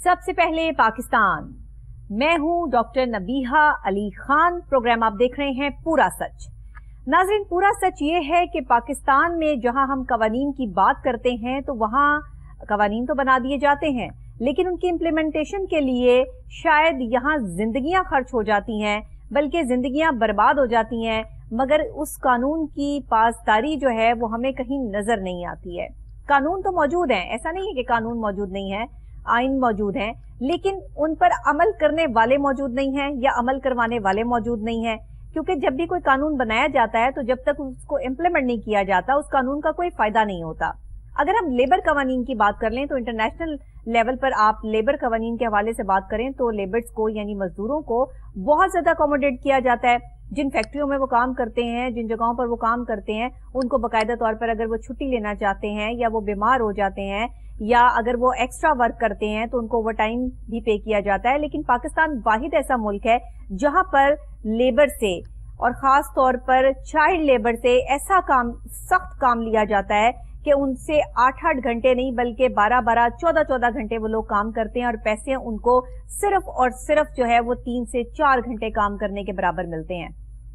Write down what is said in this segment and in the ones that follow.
सबसे पहले पाकिस्तान। मैं हूं डॉक्टर नबीहा अली खान। प्रोग्राम आप देख रहे हैं पूरा सच। नाज़रीन, पूरा सच ये है कि पाकिस्तान में जहां हम कवानीन की बात करते हैं तो वहां कवानीन तो बना दिए जाते हैं, लेकिन उनकी इम्प्लीमेंटेशन के लिए शायद यहाँ जिंदगियां खर्च हो जाती हैं, बल्कि जिंदगियां बर्बाद हो जाती हैं, मगर उस कानून की पासदारी जो है वो हमें कहीं नजर नहीं आती है। कानून तो मौजूद हैं, ऐसा नहीं है कि कानून मौजूद नहीं है, आइन मौजूद हैं, लेकिन उन पर अमल करने वाले मौजूद नहीं हैं या अमल करवाने वाले मौजूद नहीं हैं। क्योंकि जब भी कोई कानून बनाया जाता है तो जब तक उसको इम्प्लीमेंट नहीं किया जाता उस कानून का कोई फायदा नहीं होता। अगर हम लेबर कवानीन की बात कर लें तो इंटरनेशनल लेवल पर आप लेबर कवानीन के हवाले से बात करें तो लेबर्स को यानी मजदूरों को बहुत ज्यादा अकोमोडेट किया जाता है। जिन फैक्ट्रियों में वो काम करते हैं, जिन जगहों पर वो काम करते हैं, उनको बाकायदा तौर पर अगर वो छुट्टी लेना चाहते हैं या वो बीमार हो जाते हैं या अगर वो एक्स्ट्रा वर्क करते हैं तो उनको ओवर टाइम भी पे किया जाता है। लेकिन पाकिस्तान वाहिद ऐसा मुल्क है जहां पर लेबर से और खास तौर पर चाइल्ड लेबर से ऐसा काम, सख्त काम लिया जाता है कि उनसे 8-8 घंटे नहीं बल्कि 12-12, 14-14 घंटे वो लोग काम करते हैं और पैसे उनको सिर्फ और सिर्फ जो है वो 3 से 4 घंटे काम करने के बराबर मिलते हैं।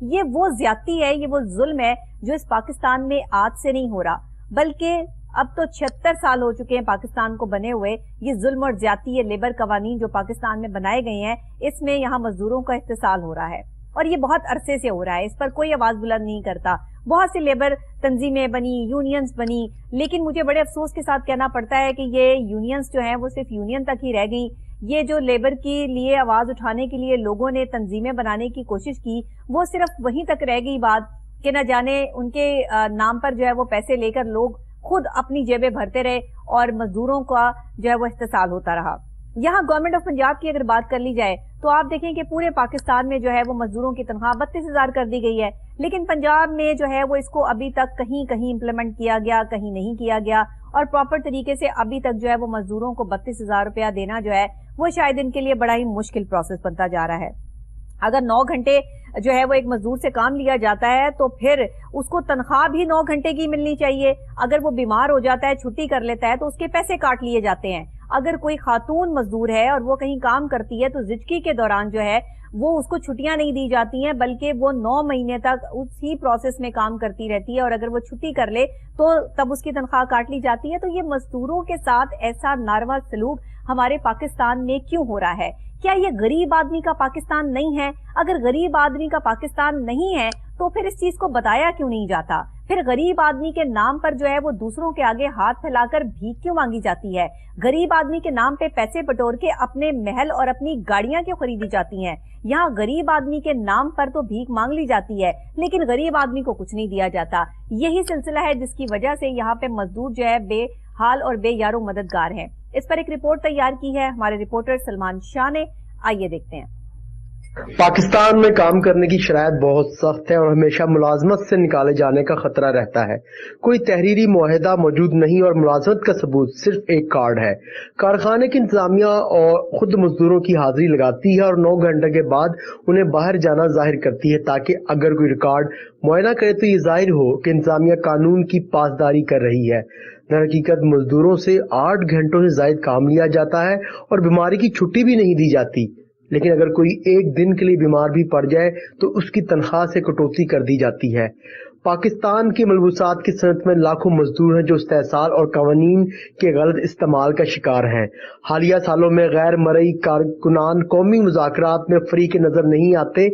ये वो ज्यादती है, ये वो जुल्म है जो इस पाकिस्तान में आज से नहीं हो रहा, बल्कि अब तो 76 साल हो चुके हैं पाकिस्तान को बने हुए। ये जुल्म और ज्यादती, ये लेबर कवानीन जो पाकिस्तान में बनाए गए हैं, इसमें यहाँ मजदूरों का इस्तेसाल हो रहा है और ये बहुत अरसे से हो रहा है। इस पर कोई आवाज बुलंद नहीं करता। बहुत सी लेबर तंजीमें बनी, यूनियंस बनी, लेकिन मुझे बड़े अफसोस के साथ कहना पड़ता है कि ये यूनियंस जो हैं वो सिर्फ यूनियन तक ही रह गई। ये जो लेबर के लिए आवाज उठाने के लिए लोगों ने तंजीमें बनाने की कोशिश की, वो सिर्फ वहीं तक रह गई बात कि न जाने उनके नाम पर जो है वो पैसे लेकर लोग खुद अपनी जेबें भरते रहे और मजदूरों का जो है वो इस्तेसाल होता रहा। यहाँ गवर्नमेंट ऑफ पंजाब की अगर बात कर ली जाए तो आप देखें कि पूरे पाकिस्तान में जो है वो मजदूरों की तनख्वाह 32,000 कर दी गई है, लेकिन पंजाब में जो है वो इसको अभी तक कहीं कहीं इम्प्लीमेंट किया गया, कहीं नहीं किया गया और प्रॉपर तरीके से अभी तक जो है वो मजदूरों को 32,000 रुपया देना जो है वो शायद इनके लिए बड़ा ही मुश्किल प्रोसेस बनता जा रहा है। अगर 9 घंटे जो है वो एक मजदूर से काम लिया जाता है तो फिर उसको तनख्वाह भी 9 घंटे की मिलनी चाहिए। अगर वो बीमार हो जाता है, छुट्टी कर लेता है तो उसके पैसे काट लिए जाते हैं। अगर कोई खातून मजदूर है और वो कहीं काम करती है तो जिंदगी के दौरान जो है वो उसको छुट्टियां नहीं दी जाती हैं, बल्कि वो 9 महीने तक उसी प्रोसेस में काम करती रहती है और अगर वो छुट्टी कर ले तो तब उसकी तनख्वाह काट ली जाती है। तो ये मजदूरों के साथ ऐसा नारवा सलूक हमारे पाकिस्तान में क्यों हो रहा है? क्या ये गरीब आदमी का पाकिस्तान नहीं है? अगर गरीब आदमी का पाकिस्तान नहीं है तो फिर इस चीज को बताया क्यों नहीं जाता? फिर गरीब आदमी के नाम पर जो है वो दूसरों के आगे हाथ फैलाकर भीख क्यों मांगी जाती है? गरीब आदमी के नाम पे पैसे बटोर के अपने महल और अपनी गाड़ियां क्यों खरीदी जाती हैं? यहाँ गरीब आदमी के नाम पर तो भीख मांग ली जाती है, लेकिन गरीब आदमी को कुछ नहीं दिया जाता। यही सिलसिला है जिसकी वजह से यहाँ पे मजदूर जो है बेहाल और बेयारो मददगार है। इस पर एक रिपोर्ट तैयार की है हमारे रिपोर्टर सलमान शाह ने, आइए देखते हैं। पाकिस्तान में काम करने की शराइत बहुत सख्त है और हमेशा मुलाजमत से निकाले जाने का खतरा रहता है। कोई तहरीरी मुआहदा मौजूद नहीं और मुलाजमत का सबूत सिर्फ एक कार्ड है। कारखाने की इंतजामिया और खुद मजदूरों की हाजिरी लगाती है और 9 घंटे के बाद उन्हें बाहर जाना जाहिर करती है, ताकि अगर कोई रिकॉर्ड मुआयना करे तो ये जाहिर हो कि इंतजामिया कानून की पासदारी कर रही है। दर हकीकत मजदूरों से 8 घंटों से ज्यादा काम लिया जाता है और बीमारी की छुट्टी भी नहीं दी जाती। लेकिन अगर कोई एक दिन के लिए बीमार भी पड़ जाए तो उसकी तनख्वाह से कटौती कर दी जाती है। पाकिस्तान की मलबूसात की सनत में लाखों मजदूर हैं जो इस्तेसाल और कवानीन के गलत इस्तेमाल का शिकार हैं। हालिया सालों में गैर मरई कारकुनान कौमी मुज़ाकरात में फरीक नजर नहीं आते।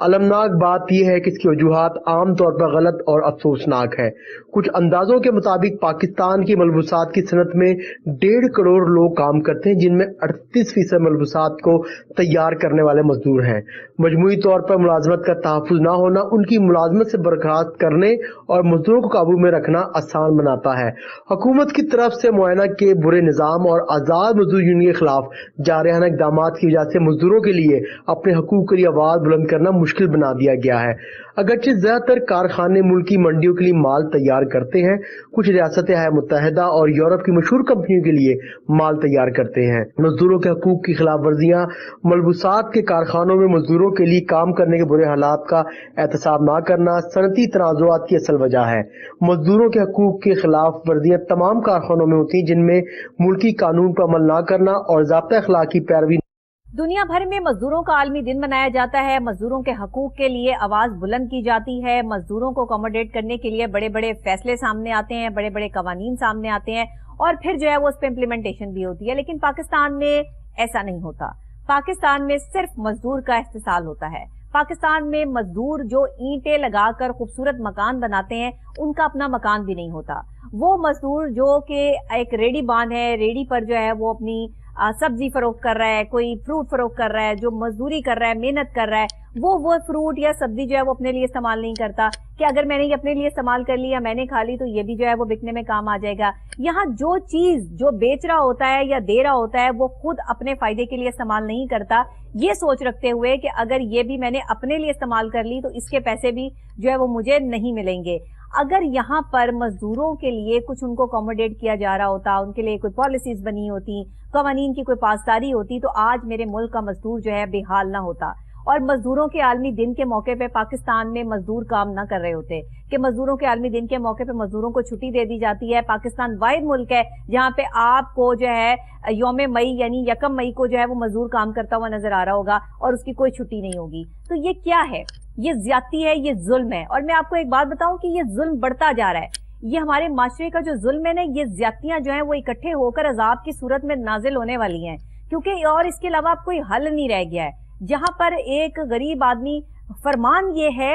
अलमनाक बात यह है कि इसकी वजूहात आम तौर पर गलत और अफसोसनाक है। कुछ अंदाजों के मुताबिक पाकिस्तान की मलबूसात की सनत में 1.5 करोड़ लोग काम करते हैं, जिनमें 38% मलबूसात को तैयार करने वाले मजदूर हैं। मजमूई तौर पर मुलाजमत का तहफ़्फ़ुज़ न होना उनकी मुलाजमत से बर्खास्त करने और मजदूरों को काबू में रखना आसान बनाता है। हुकूमत की तरफ से मुआयना के बुरे निज़ाम और आज़ाद मजदूर यूनियन के खिलाफ जारहाना इक़दामात की वजह से मजदूरों के लिए अपने हकूक़ के लिए आवाज़ बुलंद करना मुश्किल बना दिया गया है। अगरचे ज्यादातर कारखाने मुल्की मंडियों के लिए माल तैयार करते हैं, कुछ रियासतें मुत्तहिदा और यूरोप की मशहूर कंपनियों के लिए माल तैयार करते हैं। मजदूरों के हकूक की खिलाफ वर्जियां, मलबूसात के कारखानों में मजदूरों के लिए काम करने के बुरे हालात का एहतसाब न करना सनती तनाज़ुआत की असल वजह है। मजदूरों के हकूक के खिलाफ वर्जियां तमाम कारखानों में होती हैं जिनमें मुल्की कानून पर अमल न करना और ज़ाब्ता अखलाक की पैरवी। दुनिया भर में मजदूरों का आलमी दिन मनाया जाता है। मजदूरों के हकूक के लिए आवाज बुलंद की जाती है। मजदूरों को अकोमोडेट करने के लिए बड़े बड़े फैसले सामने आते हैं, बड़े बड़े कवानीन सामने आते हैं और फिर जो है वो उस पर इम्प्लीमेंटेशन भी होती है। लेकिन पाकिस्तान में ऐसा नहीं होता। पाकिस्तान में सिर्फ मजदूर का इस्तेसाल होता है। पाकिस्तान में मजदूर जो ईंटें लगाकर खूबसूरत मकान बनाते हैं, उनका अपना मकान भी नहीं होता। वो मजदूर जो कि एक रेडी बांध है, रेडी पर जो है वो अपनी सब्जी फरोख्त कर रहा है, कोई फ्रूट फरोख्त कर रहा है, जो मजदूरी कर रहा है, मेहनत कर रहा है, वो फ्रूट या सब्जी जो है वो अपने लिए इस्तेमाल नहीं करता कि अगर मैंने ये अपने लिए इस्तेमाल कर ली या मैंने खा ली तो ये भी जो है वो बिकने में काम आ जाएगा। यहाँ जो चीज जो बेच रहा होता है या दे रहा होता है वो खुद अपने फायदे के लिए इस्तेमाल नहीं करता, ये सोच रखते हुए कि अगर ये भी मैंने अपने लिए इस्तेमाल कर ली तो इसके पैसे भी जो है वो मुझे नहीं मिलेंगे। अगर यहाँ पर मजदूरों के लिए कुछ उनको अकोमोडेट किया जा रहा होता, उनके लिए कोई पॉलिसीज बनी होती, कवानीन की कोई पासदारी होती, तो आज मेरे मुल्क का मजदूर जो है बेहाल ना होता। और मजदूरों के आलमी दिन के मौके पे पाकिस्तान में मजदूर काम ना कर रहे होते कि मजदूरों के आलमी दिन के मौके पे मजदूरों को छुट्टी दे दी जाती है। पाकिस्तान वाहिद मुल्क है जहाँ पे आपको जो है यौम मई यानी 1 मई को जो है वो मजदूर काम करता हुआ नजर आ रहा होगा और उसकी कोई छुट्टी नहीं होगी। तो ये क्या है? ये ज्यादती है, ये जुल्म है। और मैं आपको एक बात बताऊं कि ये जुल्म बढ़ता जा रहा है। ये हमारे माशरे का जो जुल्म है ना, ये ज्यादतियां जो है वो इकट्ठे होकर अजाब की सूरत में नाजिल होने वाली हैं, क्योंकि और इसके अलावा कोई हल नहीं रह गया है। जहां पर एक गरीब आदमी, फरमान ये है,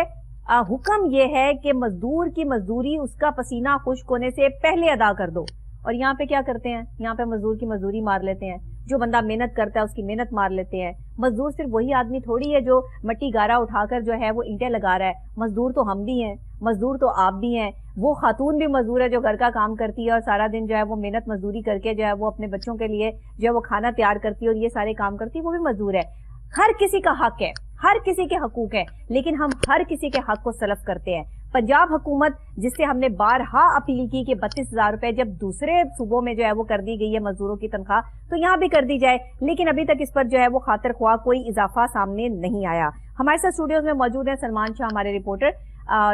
हुक्म ये है कि मजदूर की मजदूरी उसका पसीना खुश्क होने से पहले अदा कर दो, और यहाँ पे क्या करते हैं? यहाँ पे मजदूर की मजदूरी मार लेते हैं। जो बंदा मेहनत करता है उसकी मेहनत मार लेते हैं। मजदूर सिर्फ वही आदमी थोड़ी है जो मट्टी गारा उठाकर जो है वो ईंटें लगा रहा है। मजदूर तो हम भी हैं, मजदूर तो आप भी हैं, वो खातून भी मजदूर है जो घर का काम करती है और सारा दिन जो है वो मेहनत मजदूरी करके जो है वो अपने बच्चों के लिए जो है वो खाना तैयार करती है और ये सारे काम करती है, वो भी मजदूर है। हर किसी का हक है, हर किसी के हकूक है, लेकिन हम हर किसी के हक को सलफ करते हैं। पंजाब हुकूमत, जिससे हमने बारहा अपील की कि 32,000 रुपए जब दूसरे सूबों में जो है वो कर दी गई है मजदूरों की तनख्वाह, तो यहाँ भी कर दी जाए, लेकिन अभी तक इस पर जो है वो खातिर ख्वाह कोई इजाफा सामने नहीं आया। हमारे साथ स्टूडियोज में मौजूद हैं सलमान शाह, हमारे रिपोर्टर।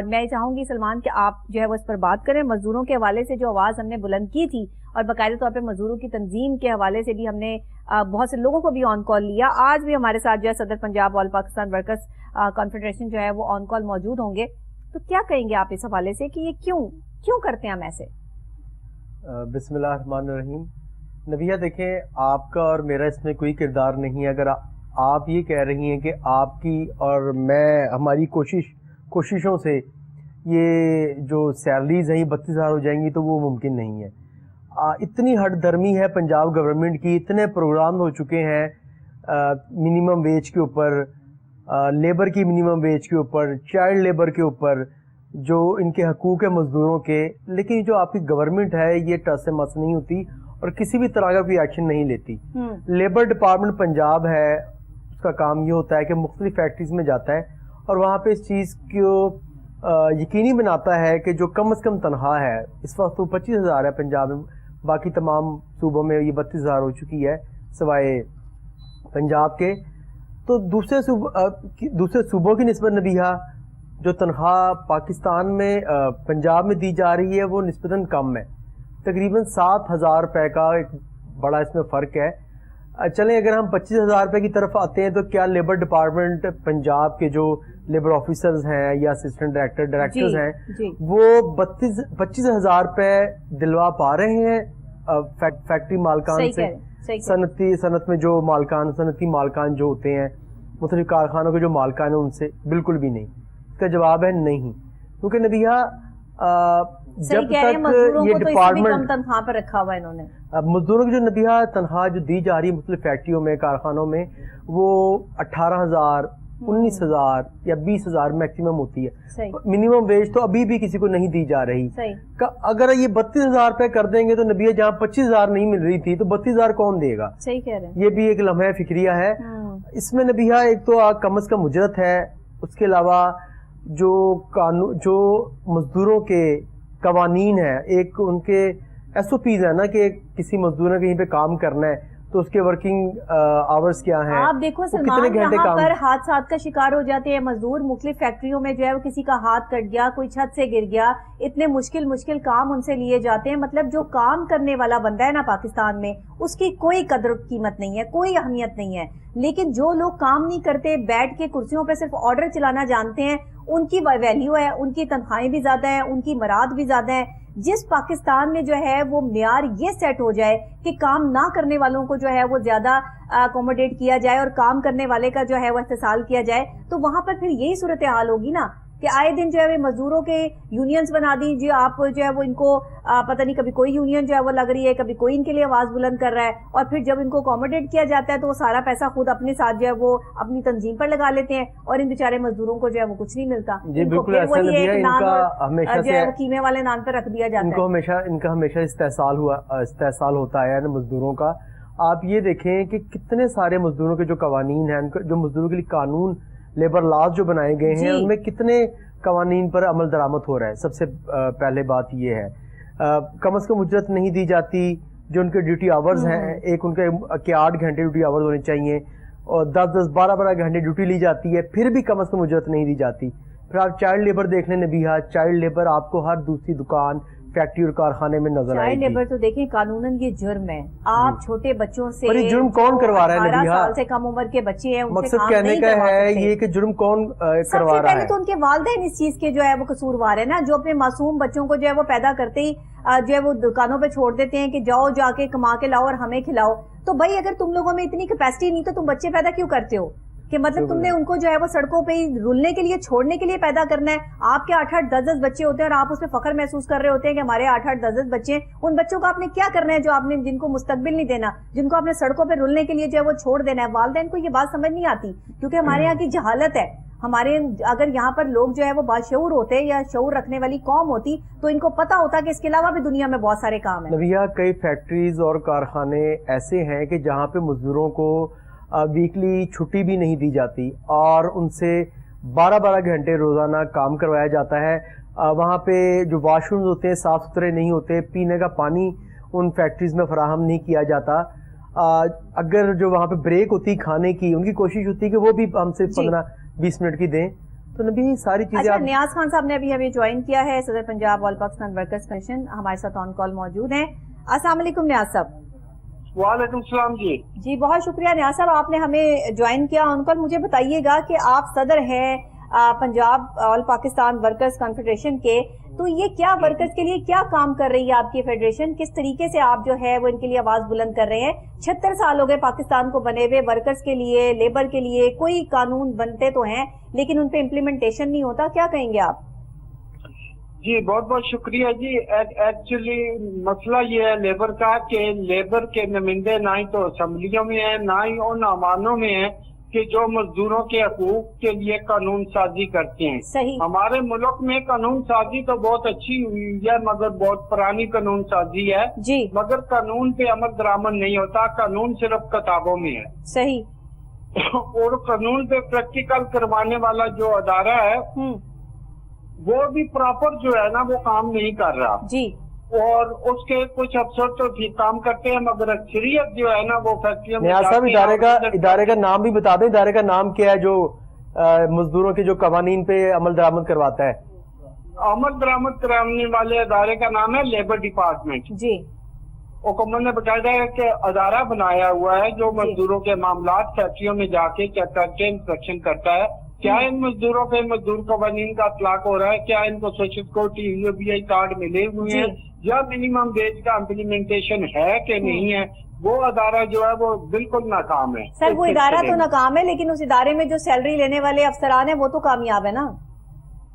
मैं चाहूंगी सलमान कि आप जो है वो इस पर बात करें। मजदूरों के हवाले से जो आवाज हमने बुलंद की थी और बाकायदा तौर पर मजदूरों की तंजीम के हवाले से भी हमने बहुत से लोगों को भी ऑन कॉल लिया। आज भी हमारे साथ जो है सदर Punjab all Pakistan workers confederation जो है वो ऑन कॉल मौजूद होंगे। तो क्या कहेंगे आप इस हवाले से कि ये क्यों करते हैं हम ऐसे? बिस्मिल्लाहिर्रहमानिर्रहीम। नबिया, देखें, आपका और मेरा इसमें कोई किरदार नहीं है। अगर आप ये कह रही हैं कि आपकी और मैं हमारी कोशिशों से ये जो सैलरीज हैं ये 32,000 हो जाएंगी, तो वो मुमकिन नहीं है। इतनी हट धर्मी है पंजाब गवर्नमेंट की, इतने प्रोग्राम हो चुके हैं मिनिमम वेज के ऊपर, लेबर की मिनिमम वेज के ऊपर, चाइल्ड लेबर के ऊपर, जो इनके हकूक है मजदूरों के, लेकिन जो आपकी गवर्नमेंट है ये टस से मस नहीं होती और किसी भी तरह का कोई एक्शन नहीं लेती। लेबर डिपार्टमेंट पंजाब है, उसका काम ये होता है कि मुख्तलिफ फैक्ट्रीज में जाता है और वहाँ पे इस चीज़ को यकीनी बनाता है कि जो कम से कम तनख्वाह है, इस वक्त तो 25,000 है पंजाब में, बाकी तमाम सूबों में ये 32,000 हो चुकी है सिवाय पंजाब के। तो दूसरे सूबों की निस्बत नबिया जो तनख्वाह पाकिस्तान में पंजाब में दी जा रही है वो निस्बतन कम है, तकरीबन 7,000 रुपये का एक बड़ा इसमें फ़र्क है। चलें, अगर हम 25,000 रुपये की तरफ आते हैं तो क्या लेबर डिपार्टमेंट पंजाब के जो लेबर ऑफिसर्स हैं या असिस्टेंट डायरेक्टर्स हैं वो 25,000 रुपये दिलवा पा रहे हैं फैक्ट्री मालकान से? सनत में जो मालकान, सनती मालकान जो होते हैं, मुख्तलिफ कारखानों के जो मालकान हैं, उनसे बिल्कुल भी नहीं। इसका जवाब है नहीं, क्योंकि नबिया जब तक ये डिपार्टमेंट तनख्वाह पर रखा हुआ है इन्होंने, मजदूरों की जो नबिया तनख्वाह जो दी जा रही है मुख्तलिफ फैक्ट्रियों में, कारखानों में, वो 18,000, 19,000 या 20,000 मैक्सिमम होती है। मिनिमम वेज तो अभी भी किसी को नहीं दी जा रही। अगर ये 32,000 रुपए कर देंगे तो नबिया जहाँ 25,000 नहीं मिल रही थी तो 32,000 कौन देगा? सही कह रहे हैं। ये भी एक लम्हा फिक्रिया है इसमें नबिया। एक तो कम अज कम उजरत है اس کے علاوہ جو مزدوروں کے قوانین ہیں، ایک ان کے ایس او پیز ہیں نا کہ کسی مزدور نے کہیں پہ کام کرنا ہے تو اس کے ورکنگ آورز کیا ہیں، آپ دیکھو سلمان، یہاں پر حادثات کا شکار ہو جاتے ہیں مزدور، مختلف فیکٹریوں میں جو ہے وہ کسی کا ہاتھ کٹ گیا، کوئی چھت سے گر گیا، اتنے مشکل کام ان سے لیے جاتے ہیں. مطلب جو کام کرنے والا بندہ ہے نا پاکستان میں، اس کی کوئی قدر و قیمت نہیں ہے، کوئی اہمیت نہیں ہے. لیکن جو لوگ کام نہیں کرتے، بیٹھ کے کرسیوں پہ صرف آرڈر چلانا جانتے ہیں، ان کی ویلیو ہے، ان کی تنخواہیں بھی زیادہ ہیں، ان کی مراد بھی زیادہ ہیں. جس پاکستان میں جو ہے وہ معیار یہ سیٹ ہو جائے کہ کام نہ کرنے والوں کو جو ہے وہ زیادہ اکوموڈیٹ کیا جائے اور کام کرنے والے کا جو ہے وہ استحصال کیا جائے، تو وہاں پر پھر یہی صورتحال ہوگی نا کہ آئے دن جو ہے مزدوروں کے یونینز بنا دی جی، آپ جو ہے وہ ان کو پتہ نہیں کبھی کوئی یونین جو ہے وہ لگ رہی ہے، کبھی کوئی ان کے لیے آواز بلند کر رہا ہے، اور پھر جب ان کو اکوموڈیٹ کیا جاتا ہے تو وہ سارا پیسہ خود اپنے ساتھ جو ہے وہ اپنی تنظیم پر لگا لیتے ہیں، اور ان بیچارے مزدوروں کو جو ہے وہ کچھ نہیں ملتا. جی بالکل ایسا نہیں ہے، ان کا ہمیشہ جو ہے وہ قیمے والے نان پر رکھ دیا جاتا ہے. ان کا ہمیشہ استحصال ہوتا ہے مزدوروں کا. آپ یہ دیکھیں کہ کتنے سارے مزدوروں کے جو قوانین ہیں، جو مزدوروں کے لیے قانون لیبر لاز جو بنائے گئے ہیں، ان میں کتنے قوانین پر عمل درآمد ہو رہا ہے. سب سے پہلے بات یہ ہے کم از کم اجرت نہیں دی جاتی. جو ان کے ڈیوٹی آورز ہیں، ایک ان کے 8 گھنٹے ڈیوٹی آورز ہونے چاہیے، اور 10 12 گھنٹے ڈیوٹی لی جاتی ہے، پھر بھی کم از کم اجرت نہیں دی جاتی. پھر آپ چائلڈ لیبر دیکھ لیں نبیہا، چائلڈ لیبر آپ کو ہر دوسری دکان، فیکٹری اور کارخانے میں نظر آئے گی. چائلڈ لیبر تو دیکھیں قانوناً یہ جرم ہے. آپ چھوٹے بچوں سے، پر یہ جرم کون کروا رہا ہے نبیہا؟ 18 سال سے کم عمر کے بچے ہیں، مقصد کہنے کا ہے یہ کہ جرم کون کروا رہا ہے؟ سب سے پہلے تو ان کے والدین اس چیز کے جو ہے وہ قصوروار ہے نا، جو اپنے معصوم بچوں کو جو ہے وہ پیدا کرتے ہی جو ہے وہ دکانوں پہ چھوڑ دیتے ہیں کہ جاؤ جا کے کما کے لاؤ اور ہمیں کھلاؤ. تو بھائی اگر تم لوگوں میں اتنی کیپیسٹی نہیں تو تم بچے پیدا کیوں کرتے ہو؟ کہ مطلب تم نے ان کو جو ہے وہ سڑکوں پہ رولنے کے لیے، چھوڑنے کے لیے پیدا کرنا ہے. آپ کے 8 10 بچے ہوتے ہیں اور آپ اس پہ فخر محسوس کر رہے ہوتے ہیں کہ ہمارے 8 10 بچے ہیں. ان بچوں کو آپ نے کیا کرنا ہے جو آپ نے، جن کو مستقبل نہیں دینا، جن کو آپ نے سڑکوں پہ رولنے کے لیے جو ہے وہ چھوڑ دینا ہے. والدین کو یہ بات سمجھ نہیں آتی کیونکہ ہمارے یہاں کی جہالت ہے. ہمارے اگر یہاں پر لوگ جو ہے وہ باشعور ہوتے یا شعور رکھنے والی قوم ہوتی تو ان کو پتا ہوتا کہ اس کے علاوہ بھی دنیا میں بہت سارے کام ہیں. نبیہا کئی فیکٹریز اور کارخانے ایسے ہیں کہ جہاں پہ مزدوروں کو ویکلی چھٹی بھی نہیں دی جاتی اور ان سے 12 گھنٹے روزانہ کام کروایا جاتا ہے. وہاں پہ جو واش رومز ہوتے ہیں صاف ستھرے نہیں ہوتے، پینے کا پانی ان فیکٹریز میں فراہم نہیں کیا جاتا. اگر جو وہاں پہ بریک ہوتی کھانے کی، ان کی کوشش ہوتی کہ وہ بھی ہم سے 15-20 منٹ کی دیں. تو نبی ساری چیزیں. اچھا، نیاز خان صاحب نے ابھی ہمیں جوائن کیا ہے، صدر پنجاب آل پاکستان ورکرز کمیشن، ہمارے ساتھ آن کال موجود ہیں. السلام علیکم نیاز صاحب. وعلیکم السلام. جی بہت شکریہ نیاز صاحب، آپ نے ہمیں جوائن کیا. ان کو مجھے بتائیے گا کہ آپ صدر ہیں پنجاب آل پاکستان ورکرز کنفیڈریشن کے، تو یہ کیا ورکرز کے لیے کیا کام کر رہی ہے آپ کی فیڈریشن؟ کس طریقے سے آپ جو ہے وہ ان کے لیے آواز بلند کر رہے ہیں؟ 76 سال ہو گئے پاکستان کو بنے ہوئے. ورکرز کے لیے، لیبر کے لیے کوئی قانون بنتے تو ہیں لیکن ان پہ امپلیمنٹیشن نہیں ہوتا. کیا کہیں گے آپ؟ جی بہت بہت شکریہ. جی ایکچولی مسئلہ یہ ہے لیبر کا کہ لیبر کے نمائندے نہ ہی تو اسمبلیوں میں ہیں، نہ ہی ان امانوں میں ہیں کہ جو مزدوروں کے حقوق کے لیے قانون سازی کرتے ہیں. صحیح. ہمارے ملک میں قانون سازی تو بہت اچھی ہوئی ہے، مگر بہت پرانی قانون سازی ہے. جی. مگر قانون پہ عمل درآمد نہیں ہوتا. قانون صرف کتابوں میں ہے. صحیح. اور قانون پہ پریکٹیکل کروانے والا جو ادارہ ہے وہ بھی پراپر جو ہے نا وہ کام نہیں کر رہا. جی. اور اس کے کچھ افسر تو ٹھیک کام کرتے ہیں مگر اکثریت جو ہے نا وہ فیکٹریوں میں. نیاز صاحب ادارے کا نام بھی بتا دیں، ادارے کا نام کیا ہے جو مزدوروں کے جو قوانین پہ عمل درآمد کرواتا ہے؟ عمل درآمد کرانے والے ادارے کا نام ہے لیبر ڈپارٹمنٹ. جی. حکومت نے بتایا ہے کہ ادارہ بنایا ہوا ہے جو مزدوروں کے معاملات فیکٹریوں میں جا کے چیک کر کے انسپیکشن کرتا ہے. کیا ان مزدوروں پہ مزدور قوانین کا اطلاق ہو رہا ہے؟ کیا ان کو سوشل سیکورٹی UBI کارڈ ملے ہوئے ہیں یا منیمم ویج کا امپلیمنٹیشن ہے کہ نہیں ہے؟ وہ ادارہ جو ہے وہ بالکل ناکام ہے. سر وہ ادارہ تو ناکام ہے لیکن اس ادارے میں جو سیلری لینے والے افسران ہیں وہ تو کامیاب ہے نا؟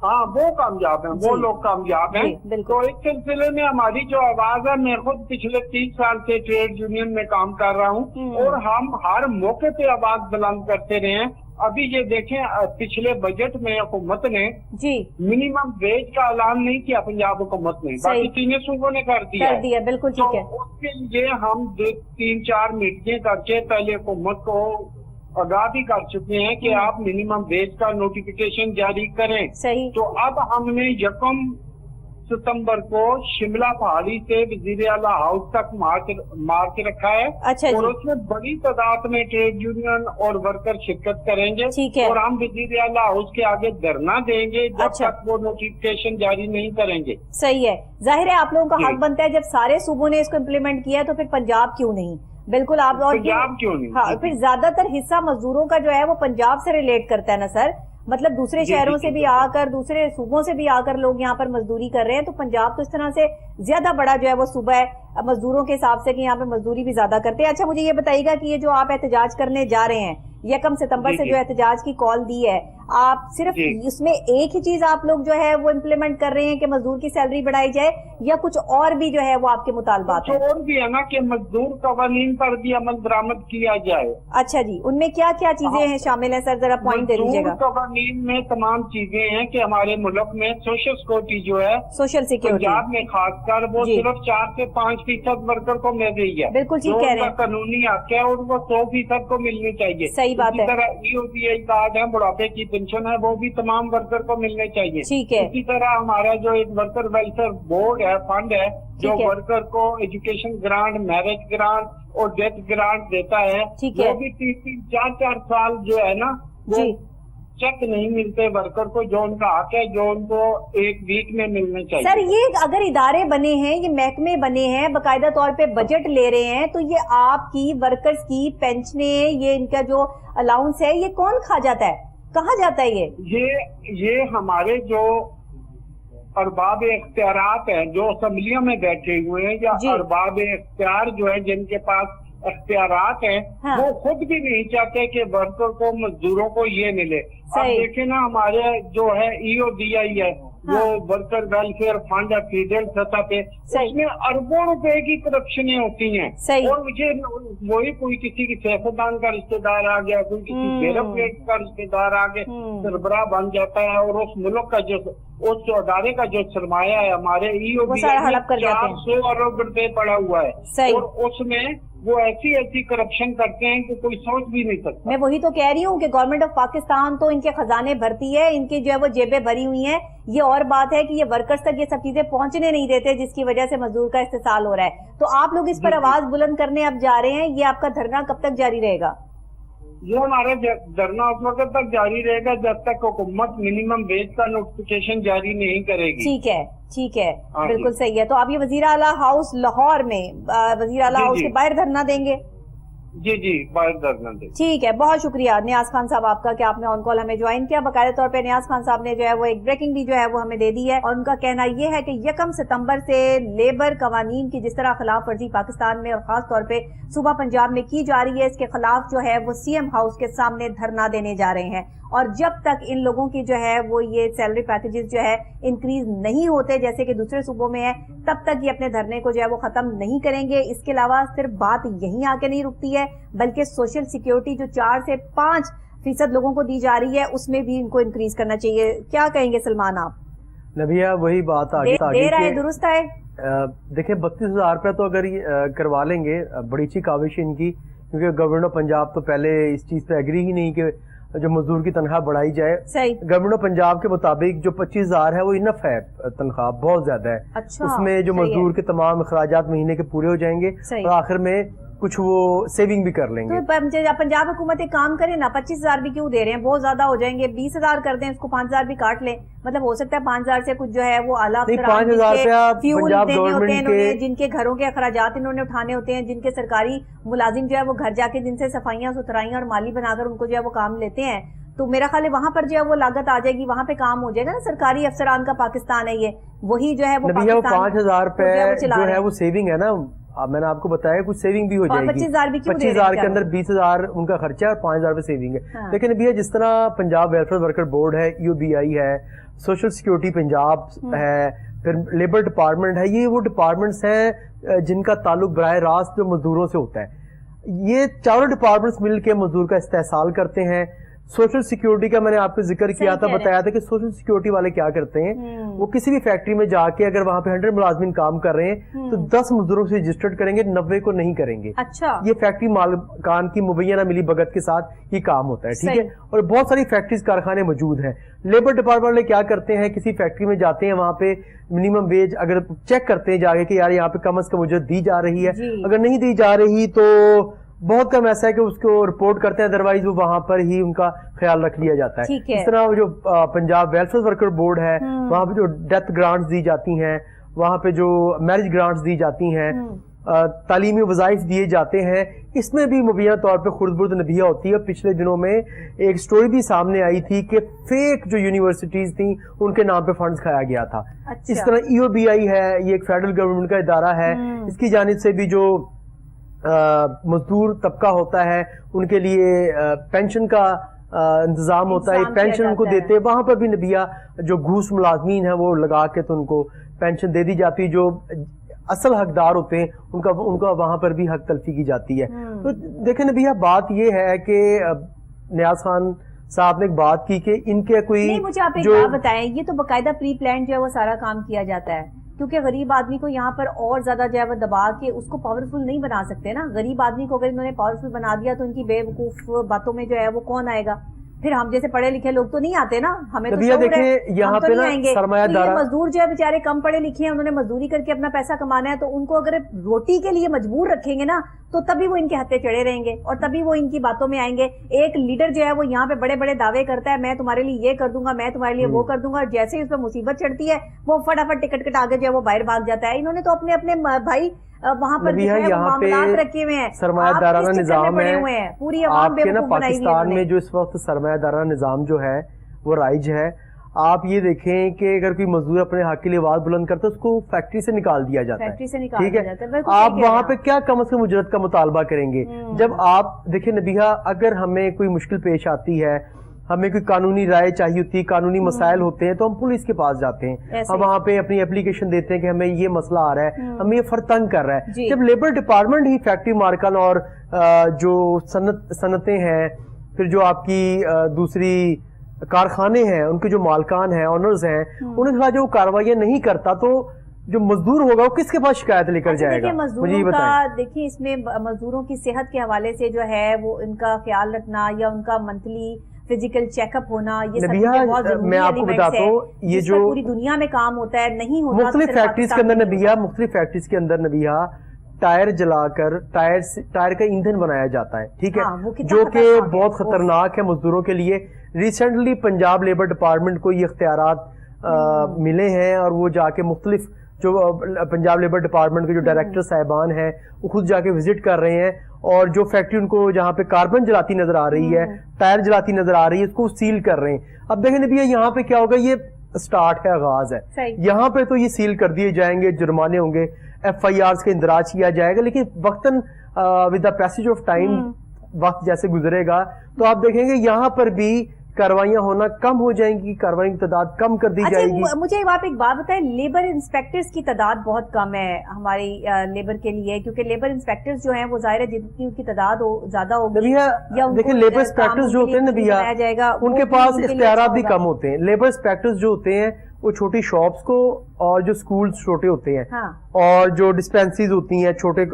ہاں وہ کامیاب ہیں، وہ لوگ کامیاب ہیں. تو اس سلسلے میں ہماری جو آواز ہے، میں خود پچھلے 30 سال سے ٹریڈ یونین میں کام کر رہا ہوں اور ہم ہر موقع پہ آواز بلند کرتے رہے ہیں. ابھی یہ دیکھیں پچھلے بجٹ میں حکومت نے منیمم ویج کا اعلان نہیں کیا پنجاب حکومت نے، باقی 3 صوبوں نے کر دیا. بالکل ٹھیک ہے. اس کے لیے ہم 3-4 میٹنگیں کر کے پہلے حکومت کو आगाह भी कर चुके हैं कि आप मिनिमम वेज का नोटिफिकेशन जारी करें। सही। तो अब हमने 1 सितंबर को शिमला पहाड़ी से वजीर आला हाउस तक मार्च रखा है। अच्छा और जी। उसमें बड़ी तादाद में ट्रेड यूनियन और वर्कर शिरकत करेंगे। ठीक है। और हम वजीर आला हाउस के आगे धरना देंगे जब अच्छा। तक वो नोटिफिकेशन जारी नहीं करेंगे। सही है, जाहिर है आप लोगों का जी। हक बनता है, जब सारे सूबों ने इसको इम्प्लीमेंट किया है तो फिर पंजाब क्यों नहीं? बिल्कुल आप। और पंजाब क्यों नहीं? हाँ, फिर ज्यादातर हिस्सा मजदूरों का जो है वो पंजाब से रिलेट करता है ना सर, मतलब दूसरे जी, शहरों जी, से जी, भी जी। आकर, दूसरे सूबों से भी आकर लोग यहाँ पर मजदूरी कर रहे हैं, तो पंजाब तो इस तरह से ज्यादा बड़ा जो है वो सूबा है मजदूरों के हिसाब से कि यहाँ पे मजदूरी भी ज्यादा करते हैं। अच्छा, मुझे ये बताइएगा कि ये जो आप एहतजाज करने जा रहे हैं 1 सितंबर जी, से जी। जो एहतजाज की कॉल दी है, आप सिर्फ जी। इसमें एक ही चीज आप लोग जो है वो इम्प्लीमेंट कर रहे हैं कि मजदूर की सैलरी बढ़ाई जाए, या कुछ और भी जो है वो आपके मुतालबात कुछ हैं? और भी है ना कि मजदूर कवानीन पर भी अमल दरामद किया जाए। अच्छा जी, उनमें क्या क्या चीजें हैं शामिल है सर, जरा पॉइंट दे मजदूर दीजिएगा। कवानीन में तमाम चीजें हैं कि हमारे मुल्क में सोशल सिक्योरिटी जो है सोशल सिक्योरिटी, पंजाब में खासकर वो जी। सिर्फ 4 से 5% वर्कर को मिल रही है। बिल्कुल ठीक जो कह रहे उनका हैं। कानूनी हक है और वो 100% को मिलनी चाहिए। सही बात इसी है। तरह EOPI कार्ड है, बुढ़ापे की पेंशन है, वो भी तमाम वर्कर को मिलने चाहिए। ठीक है। इसी तरह हमारा जो एक वर्कर वेलफेयर बोर्ड है, फंड है, जो ठीक है। वर्कर को एजुकेशन ग्रांट, मैरिज ग्रांट और डेथ ग्रांट देता है, ठीक है। वो भी 3-3, 4-4 साल जो है ना वो जी। चेक नहीं मिलते वर्कर को, जो उनका हक है, जो उनको एक वीक में मिलने चाहिए। सर ये अगर इदारे बने हैं, ये महकमे बने हैं, बाकायदा तौर पे बजट ले रहे हैं, तो ये आपकी वर्कर्स की पेंशनें, ये इनका जो अलाउंस है, ये कौन खा जाता है, कहाँ जाता है ये हमारे जो अरबाब इख्तियारात हैं, जो असम्बलियों में बैठे हुए हैं, या जी। अरबाब इख्तियार जो है जिनके पास इख्तियारात हैं, हाँ। वो खुद भी नहीं चाहते कि वर्कर को, मजदूरों को ये मिले। अब सही। देखे ना, हमारे जो है EODI है, हाँ। वो वर्कर वेलफेयर फंड है फेडरल सतह पे, सही। उसमें अरबों रुपए की करप्शनें होती हैं। सही। और मुझे वही कोई किसी की सियासतदान का रिश्तेदार आ गया, कोई किसी ब्यूरोक्रेट का रिश्तेदार आ गया, सरबराह बन जाता है, और उस मुल्क का जो, उस अदारे का जो सरमाया है हमारे EODI सारा में हड़प कर जाते हैं। 400 अरब रुपए पड़ा हुआ है। सही। और उसमें वो ऐसी करप्शन करते हैं कि कोई सोच भी नहीं सकता। मैं वही तो कह रही हूँ कि गवर्नमेंट ऑफ पाकिस्तान तो इनके खजाने भरती है, इनकी जो है वो जेबें भरी हुई हैं। ये और बात है कि ये वर्कर्स तक ये सब चीजें पहुंचने नहीं देते, जिसकी वजह से मजदूर का इस्तेसाल हो रहा है। तो आप लोग इस पर आवाज बुलंद करने अब जा रहे हैं, ये आपका धरना कब तक जारी रहेगा? ये हमारा धरना उस वक्त तक जारी रहेगा जब तक हुकूमत मिनिमम वेज का नोटिफिकेशन जारी नहीं करेगी। ठीक है, ठीक है, हाँ जी। बिल्कुल सही है। तो आप ये वजीर आला हाउस लाहौर में, वजीर आला जी, हाउस जी। के बाहर धरना देंगे? जी बाहर धरना दे। ठीक है, बहुत शुक्रिया नियाज खान साहब आपका कि आपने ऑन कॉल हमें ज्वाइन किया। बाकायदा तौर पे नियाज खान साहब ने जो है वो एक ब्रेकिंग भी जो है वो हमें दे दी है, और उनका कहना ये है कि 1 सितंबर से लेबर कवानीन की जिस तरह खिलाफ वर्जी पाकिस्तान में और खास तौर पे सूबा पंजाब में की जा रही है, इसके खिलाफ जो है वो CM हाउस के सामने धरना देने जा रहे हैं। और जब तक इन लोगों की जो है वो ये सैलरी पैकेजेस जो है इंक्रीज नहीं होते जैसे कि दूसरे सूबों में है, तब तक ये अपने धरने को जो है वो खत्म नहीं करेंगे। इसके अलावा सिर्फ बात यहीं आके नहीं रुकती है, बल्कि सोशल सिक्योरिटी जो 4 से 5% लोगों को दी जा रही है, उसमें भी इनको इंक्रीज करना चाहिए। क्या कहेंगे सलमान आप? नबिया वही बात आगे देर आए दुरुस्त है। देखिए 32,000 रुपया तो अगर ये करवा लेंगे, बड़ी अच्छी काविश इनकी, क्योंकि गवर्नमेंट ऑफ पंजाब तो पहले इस चीज पे एग्री ही नहीं कि जो मजदूर की तनख्वाह बढ़ाई जाए। सही। गवर्नमेंट ऑफ पंजाब के मुताबिक जो 25,000 है वो इनफ है, तनख्वाह बहुत ज्यादा है। अच्छा, उसमें जो मजदूर के तमाम अखराजात महीने के पूरे हो जाएंगे, सही। और आखिर में कुछ वो सेविंग भी कर लेंगे। तो पंजाब हुकूमत एक काम करे ना, 25,000 भी क्यों दे रहे हैं, बहुत ज्यादा हो जाएंगे, 20,000 कर दें, उसको 5,000 भी काट लें। मतलब हो सकता है 5,000 से कुछ जो है वो आला 5,000 रुपया पंजाब गवर्नमेंट के, जिनके घरों के अखराजात इन्होंने उठाने होते हैं, जिनके सरकारी मुलाजिम जो है वो घर जाके जिनसे सफाइयां सुथराइयां और माली बनाकर उनको जो है वो काम लेते हैं, तो मेरा ख्याल है वहां पर जो है वो लागत आ जाएगी, वहां पे काम हो जाएगा ना। सरकारी अफसरान का पाकिस्तान है ये, वही जो है वो 5,000 रुपए जो है वो सेविंग है ना। मैंने आपको बताया कुछ सेविंग भी हो जाएगी। 25,000 भी क्यों दे रहे हैं? 25,000 के अंदर 20,000 उनका खर्चा है और 5,000 रुपए सेविंग है। हाँ। लेकिन भैया जिस तरह पंजाब वेलफेयर वर्कर बोर्ड है, EOBI है, सोशल सिक्योरिटी पंजाब है, फिर लेबर डिपार्टमेंट है, ये वो डिपार्टमेंट्स हैं जिनका ताल्लुक बराह रास्त जो मजदूरों से होता है। ये चारों डिपार्टमेंट्स मिल के मजदूर का इस्तेहसाल करते हैं। सोशल सिक्योरिटी का मैंने आपको जिक्र किया था, बताया था कि सोशल सिक्योरिटी वाले क्या करते हैं, वो किसी भी फैक्ट्री में जाके अगर वहां पे 100 मुलाजमीन काम कर रहे हैं तो 10 मजदूरों से रजिस्टर्ड करेंगे, 90 को नहीं करेंगे। अच्छा, ये फैक्ट्री मालिकान की मुबैना मिली भगत के साथ ये काम होता है, ठीक है। और बहुत सारी फैक्ट्रीज कारखाने मौजूद हैं। लेबर डिपार्टमेंट वाले क्या करते हैं, किसी फैक्ट्री में जाते हैं, वहां पे मिनिमम वेज अगर चेक करते हैं जाके कि यार यहाँ पे कम से कम मुझे दी जा रही है, अगर नहीं दी जा रही तो बहुत कम ऐसा है कि उसको रिपोर्ट करते हैं, अदरवाइज वो वहां पर ही उनका ख्याल रख लिया जाता है। इस तरह जो पंजाब वेलफेयर वर्कर बोर्ड है, वहां पे जो डेथ ग्रांट्स दी जाती हैं, वहां पे जो मैरिज ग्रांट्स दी जाती हैं, तालीमी वज़ाइफ दिए जाते हैं, इसमें भी मुबैना तौर पे खुर्द-बुर्द नबीहा होती है। पिछले दिनों में एक स्टोरी भी सामने आई थी कि फेक जो यूनिवर्सिटीज थी उनके नाम पे फंड्स खाया गया था। अच्छा। इस तरह EOBI है, ये एक फेडरल गवर्नमेंट का इदारा है, इसकी जानिब से भी जो मजदूर तबका होता है उनके लिए पेंशन का इंतजाम होता है, पेंशन उनको देते हैं। वहां पर भी नबिया जो घूस मुलाजमीन है वो लगा के तो उनको पेंशन दे दी जाती है, जो असल हकदार होते हैं उनका वहां पर भी हक तलफी की जाती है। तो देखें नबिया, बात ये है कि नियाज खान साहब ने एक बात की कि इनके कोई नहीं, मुझे आप एक बात बताएं, ये तो बाकायदा प्री प्लान जो है वो सारा काम किया जाता है, क्योंकि गरीब आदमी को यहाँ पर और ज्यादा जो है वो दबा के उसको पावरफुल नहीं बना सकते ना। गरीब आदमी को अगर इन्होंने पावरफुल बना दिया तो इनकी बेवकूफ बातों में जो है वो कौन आएगा? फिर हम जैसे पढ़े लिखे लोग तो नहीं आते ना, हमें तो देखिए यहाँ पे ना सरमायादार मजदूर जो है बेचारे कम पढ़े लिखे हैं, उन्होंने मजदूरी करके अपना पैसा कमाना है, तो उनको अगर रोटी के लिए मजबूर रखेंगे ना तो तभी वो इनके हत्थे चढ़े रहेंगे और तभी वो इनकी बातों में आएंगे। एक लीडर जो है वो यहाँ पे बड़े बड़े दावे करता है, मैं तुम्हारे लिए ये कर दूंगा, मैं तुम्हारे लिए वो कर दूंगा, और जैसे ही उस पर मुसीबत चढ़ती है वो फटाफट टिकट कटा के जो है वो बाहर भाग जाता है। इन्होंने तो अपने अपने भाई वहां पर मामलात रखे हुए हैं, सरमायादाराना निजाम है, पूरी आवाम बेवकूफ बनाई हुई है। पाकिस्तान में जो इस वक्त सरमायादाराना निजाम जो है वो राइज है। आप ये देखें कि अगर कोई मजदूर अपने हक के लिए आवाज बुलंद करता है उसको फैक्ट्री से निकाल दिया जाता है, ठीक है। आप वहां पे क्या कम से कम उजरत का मुतालबा करेंगे? जब आप देखिए नबीहा, अगर हमें कोई मुश्किल पेश आती है, हमें कोई कानूनी राय चाहिए होती है, कानूनी मसाइल होते हैं, तो हम पुलिस के पास जाते हैं, हम वहाँ पे अपनी एप्लीकेशन देते हैं कि हमें ये मसला आ रहा है, हमें ये फर्द तंग कर रहा है। जब लेबर डिपार्टमेंट ही फैक्ट्री मार्कन और जो सनतें हैं, फिर जो आपकी दूसरी कारखाने हैं, उनके जो मालकान हैं, ऑनर्स हैं, उनके खिलाफ जो कार्रवाई नहीं करता तो जो मजदूर होगा वो किसके पास शिकायत लेकर जाएगा? मुझे बताएं। देखिए, इसमें मजदूरों की सेहत के हवाले से जो है वो इनका ख्याल रखना या उनका मंथली फिजिकल चेकअप होना, ये सब बहुत जरूरी मैं आपको बताता हूँ, ये जो पूरी दुनिया में काम होता है नहीं होता। मुख्तलिफ फैक्ट्रीज के अंदर नबिया, मुख्तलिफ फैक्ट्रीज के अंदर नबिया टायर जलाकर टायर का ईंधन बनाया जाता है, ठीक है, जो कि बहुत खतरनाक है मजदूरों के लिए। रिसेंटली पंजाब लेबर डिपार्टमेंट को ये इख्तियारात मिले हैं और वो जाके मुख्तलिफ जो पंजाब लेबर डिपार्टमेंट के जो डायरेक्टर साहिबान हैं वो खुद जाके विजिट कर रहे हैं, और जो फैक्ट्री उनको जहाँ पे कार्बन जलाती नजर आ रही है, टायर जलाती नजर आ रही है, उसको सील कर रहे हैं। अब देखें भैया, यहाँ पे क्या होगा, ये स्टार्ट है, आगाज है, यहाँ पे तो ये सील कर दिए जाएंगे, जुर्माने होंगे, FIRs का इंदराज किया जाएगा, लेकिन वक्तन with the passage of time वक्त जैसे गुजरेगा तो आप देखेंगे यहाँ पर भी कार्रवाइयां होना कम हो जाएंगी, कार्रवाई की तादाद कम कर दी जाएगी। मुझे आप एक बात बताएं, लेबर इंस्पेक्टर्स की तादाद बहुत कम है हमारी लेबर के लिए, क्योंकि लेबर इंस्पेक्टर्स जो हैं वो जाहिर है जितनी उनकी तादाद ज्यादा होगी या देखिए लेबर इंस्पेक्टर्स जो होते हैं ना भैया, उनके पास इख्तियारात भी कम होते हैं। लेबर इंस्पेक्टर्स जो होते हैं वो छोटी शॉप्स को, और जो स्कूल्स छोटे होते हैं, और जो डिस्पेंसरीज होती हैं, छोटे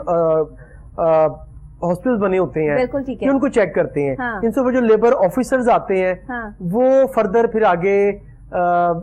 हॉस्पिटल बने होते हैं, बिल्कुल ठीक है, उनको चेक करते हैं। इनसे जो लेबर ऑफिसर्स आते हैं वो फर्दर फिर आगे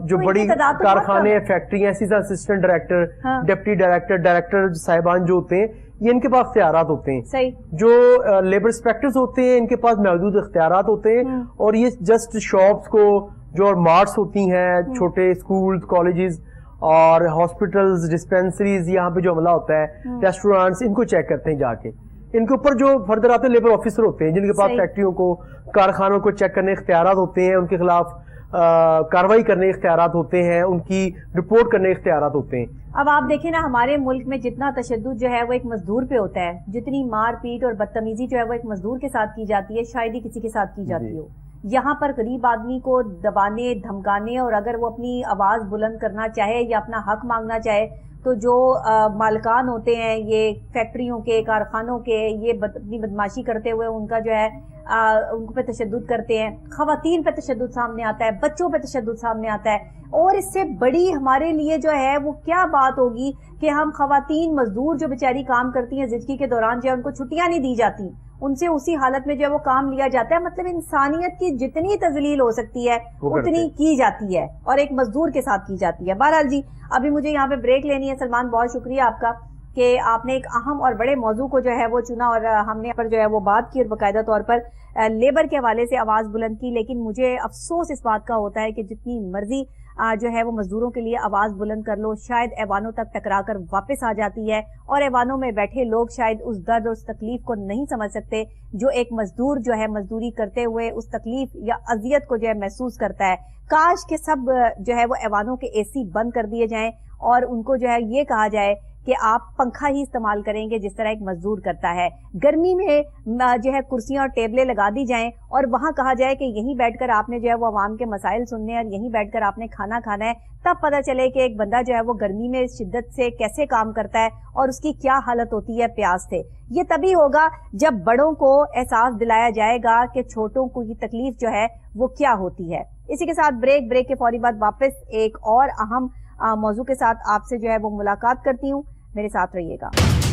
जो बड़ी कारखाने, factory, assistant director, deputy director, director साहिबान जो होते हैं, ये इनके पास इख्तियारात होते हैं। सही। जो लेबर इंस्पेक्टर्स होते हैं इनके पास महदूद इख्तियारात होते हैं, और ये जस्ट शॉप्स को, जो मार्ट्स होती हैं, छोटे स्कूल्स, कॉलेजेस और हॉस्पिटल्स, डिस्पेंसरीज, यहाँ पे जो अमला होता है, रेस्टोरेंट्स, इनको चेक करते हैं जाके। इनके ऊपर जो फर्दर आते हैं लेबर ऑफिसर होते हैं, जिनके पास फैक्ट्रियों को, कारखानों को चेक करने इख्तियारात होते हैं, उनके खिलाफ कार्रवाई करने इख्तियारात होते हैं, उनकी रिपोर्ट करने इख्तियारात होते हैं। अब आप देखें ना, हमारे मुल्क में जितना तशद्दुद जो है वो एक मजदूर पे होता है, जितनी मार पीट और बदतमीजी जो है वो एक मजदूर के साथ की जाती है, शायद ही किसी के साथ की जाती हो। यहाँ पर गरीब आदमी को दबाने, धमकाने, और अगर वो अपनी आवाज बुलंद करना चाहे या अपना हक मांगना चाहे तो जो मालकान होते हैं ये फैक्ट्रियों के, कारखानों के, ये अपनी बदमाशी करते हुए उनका जो है उनको पे तशद्दुद करते हैं, खवातीन पे तशद्दुद सामने आता है, बच्चों पे तशद्दुद सामने आता है। और इससे बड़ी हमारे लिए जो है वो क्या बात होगी कि हम खवातीन मजदूर जो बेचारी काम करती हैं ज़िंदगी के दौरान, जो है उनको छुट्टियां नहीं दी जाती, उनसे उसी हालत में जो है वो काम लिया जाता है। मतलब इंसानियत की जितनी तजलील हो सकती है उतनी की जाती है और एक मजदूर के साथ की जाती है। बहरहाल जी, अभी मुझे यहाँ पे ब्रेक लेनी है। सलमान, बहुत शुक्रिया आपका कि आपने एक अहम और बड़े मौजू को जो है वो चुना और हमने पर जो है वो बात की और बाकायदा तौर पर लेबर के हवाले से आवाज बुलंद की। लेकिन मुझे अफसोस इस बात का होता है कि जितनी मर्जी जो है वो मजदूरों के लिए आवाज बुलंद कर लो, शायद ऐवानों तक टकरा कर वापस आ जाती है और ऐवानों में बैठे लोग शायद उस दर्द और उस तकलीफ को नहीं समझ सकते जो एक मजदूर जो है मजदूरी करते हुए उस तकलीफ या अजियत को जो है महसूस करता है। काश के सब जो है वो ऐवानों के एसी बंद कर दिए जाएं और उनको जो है ये कहा जाए कि आप पंखा ही इस्तेमाल करेंगे जिस तरह एक मजदूर करता है। गर्मी में जो है कुर्सियां और टेबलें लगा दी जाएं और वहां कहा जाए कि यहीं बैठकर आपने जो है वो आवाम के मसाइल सुनने और यहीं बैठकर आपने खाना खाना है। तब पता चले कि एक बंदा जो है वो गर्मी में शिद्दत से कैसे काम करता है और उसकी क्या हालत होती है प्यास से। ये तभी होगा जब बड़ों को एहसास दिलाया जाएगा कि छोटों को की तकलीफ जो है वो क्या होती है। इसी के साथ ब्रेक के फौरी बाद वापस एक और अहम मौजू के साथ आपसे जो है वो मुलाकात करती हूँ। मेरे साथ रहिएगा।